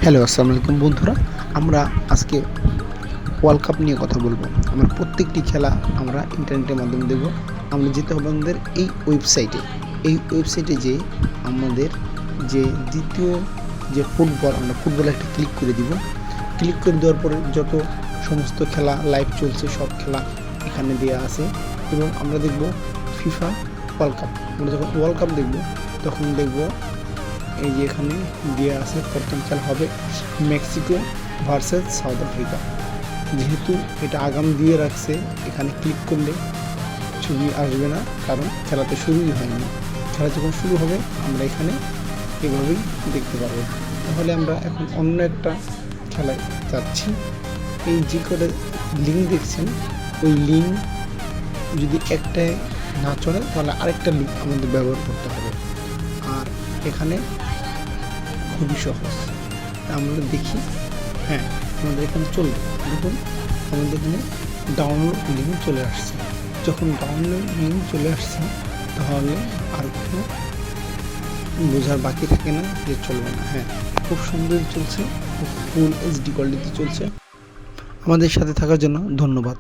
Hello, আসসালামু আলাইকুম বন্ধুরা। আমরা আজকে ওয়ার্ল্ড কাপ নিয়ে কথা বলবো। আমরা প্রত্যেকটি খেলা আমরা ইন্টারনেটের মাধ্যমে দেখব। আমরা যেতে হবে আমাদের এই ওয়েবসাইটে যেয়ে আমাদের যে দ্বিতীয় যে ফুটবল, আমরা ফুটবলে একটা ক্লিক করে দিব। ক্লিক করে দেওয়ার পরে যত সমস্ত খেলা লাইভ চলছে সব খেলা এখানে দেওয়া আছে এবং আমরা দেখব ফিফা ওয়ার্ল্ড কাপ। আমরা যখন ওয়ার্ল্ড কাপ দেখব তখন দেখব এই যে এখানে দেওয়া আছে প্রথম খেলা হবে মেক্সিকো ভার্সেস সাউথ আফ্রিকা। যেহেতু এটা আগাম দিয়ে রাখছে, এখানে ক্লিক করলে ছবি আসবে না, কারণ খেলা তো শুরুই হয়নি। খেলা যখন শুরু হবে আমরা এখানে এভাবেই দেখতে পারবো। তাহলে আমরা এখন অন্য একটা খেলায় যাচ্ছি। এই যে করে লিঙ্ক দেখছেন, ওই লিঙ্ক যদি একটায় না চলে তাহলে আরেকটা লিঙ্ক আমাদের ব্যবহার করতে হবে। আর এখানে খুবই সহজ, আমরা দেখি। হ্যাঁ, আমাদের এখানে চলবে। দেখুন আমাদের এখানে ডাউনলোড লিঙ্ক চলে আসছে। যখন ডাউনলোড লিঙ্ক চলে আসছে তাহলে আর কোনো বোঝার বাকি থাকে না যে চলবে না। হ্যাঁ, খুব সুন্দর চলছে, খুব ফুল এইচডি কোয়ালিটিতে চলছে। আমাদের সাথে থাকার জন্য ধন্যবাদ।